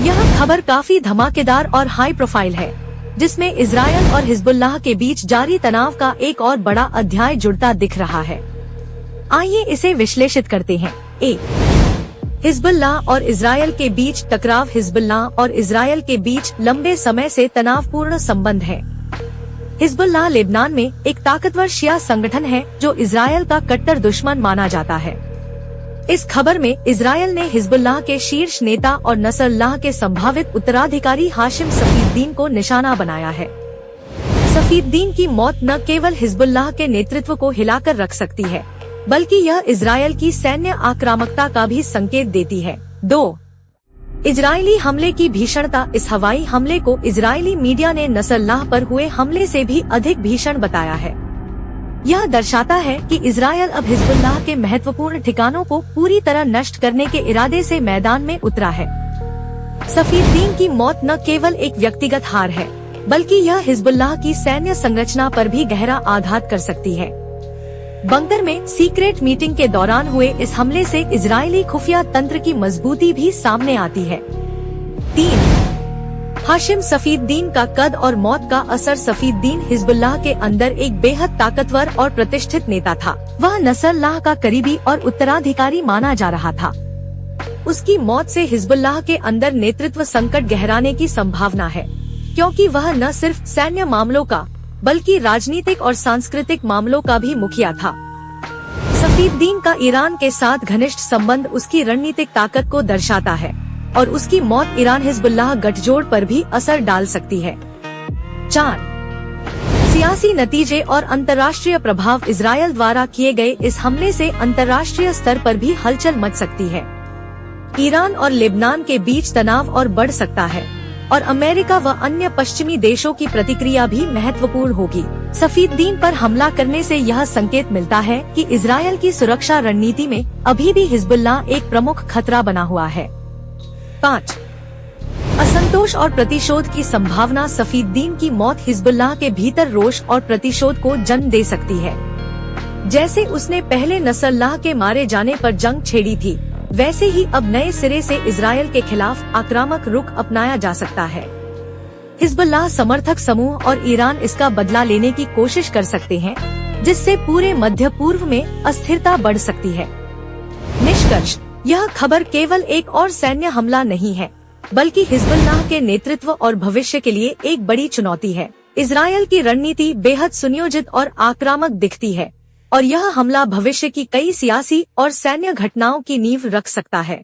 यह खबर काफी धमाकेदार और हाई प्रोफाइल है, जिसमें इजरायल और हिजबुल्लाह के बीच जारी तनाव का एक और बड़ा अध्याय जुड़ता दिख रहा है। आइए इसे विश्लेषित करते हैं। हिजबुल्लाह और इजरायल के बीच टकराव। हिजबुल्लाह और इजरायल के बीच लंबे समय से तनावपूर्ण संबंध है। हिजबुल्लाह लेबनान में एक ताकतवर शिया संगठन है जो इजरायल का कट्टर दुश्मन माना जाता है। इस खबर में इजरायल ने हिजबुल्लाह के शीर्ष नेता और नसरुल्लाह के संभावित उत्तराधिकारी हाशिम सफीद्दीन को निशाना बनाया है। सफीद्दीन की मौत न केवल हिजबुल्लाह के नेतृत्व को हिलाकर रख सकती है, बल्कि यह इजरायल की सैन्य आक्रामकता का भी संकेत देती है। 2. इजरायली हमले की भीषणता। इस हवाई हमले को इजरायली मीडिया ने नसरुल्लाह पर हुए हमले से भी अधिक भीषण बताया है। यह दर्शाता है कि इजरायल अब हिजबुल्लाह के महत्वपूर्ण ठिकानों को पूरी तरह नष्ट करने के इरादे से मैदान में उतरा है। सफीद्दीन की मौत न केवल एक व्यक्तिगत हार है, बल्कि यह हिजबुल्लाह की सैन्य संरचना पर भी गहरा आघात कर सकती है। बंकर में सीक्रेट मीटिंग के दौरान हुए इस हमले से इजरायली खुफिया तंत्र की मजबूती भी सामने आती है। 3. हाशिम सफीद्दीन का कद और मौत का असर। सफीद्दीन हिजबुल्लाह के अंदर एक बेहद ताकतवर और प्रतिष्ठित नेता था। वह नसरुल्लाह का करीबी और उत्तराधिकारी माना जा रहा था। उसकी मौत से हिजबुल्लाह के अंदर नेतृत्व संकट गहराने की संभावना है, क्योंकि वह न सिर्फ सैन्य मामलों का बल्कि राजनीतिक और सांस्कृतिक मामलों का भी मुखिया था। सफीद्दीन का ईरान के साथ घनिष्ठ संबंध उसकी रणनीतिक ताकत को दर्शाता है और उसकी मौत ईरान हिजबुल्लाह गठजोड़ पर भी असर डाल सकती है। 4. सियासी नतीजे और अंतर्राष्ट्रीय प्रभाव। इजरायल द्वारा किए गए इस हमले से अंतर्राष्ट्रीय स्तर पर भी हलचल मच सकती है। ईरान और लेबनान के बीच तनाव और बढ़ सकता है और अमेरिका व अन्य पश्चिमी देशों की प्रतिक्रिया भी महत्वपूर्ण होगी। सफीद्दीन पर हमला करने से यह संकेत मिलता है कि इजरायल की सुरक्षा रणनीति में अभी भी हिजबुल्लाह एक प्रमुख खतरा बना हुआ है। 5. असंतोष और प्रतिशोध की संभावना। सफीद्दीन की मौत हिजबुल्लाह के भीतर रोष और प्रतिशोध को जन्म दे सकती है। जैसे उसने पहले नसरुल्लाह के मारे जाने पर जंग छेड़ी थी, वैसे ही अब नए सिरे से इजरायल के खिलाफ आक्रामक रुख अपनाया जा सकता है। हिजबुल्लाह समर्थक समूह और ईरान इसका बदला लेने की कोशिश कर सकते हैं, जिससे पूरे मध्य पूर्व में अस्थिरता बढ़ सकती है। निष्कर्ष, यह खबर केवल एक और सैन्य हमला नहीं है, बल्कि हिजबुल्लाह के नेतृत्व और भविष्य के लिए एक बड़ी चुनौती है। इजरायल की रणनीति बेहद सुनियोजित और आक्रामक दिखती है और यह हमला भविष्य की कई सियासी और सैन्य घटनाओं की नींव रख सकता है।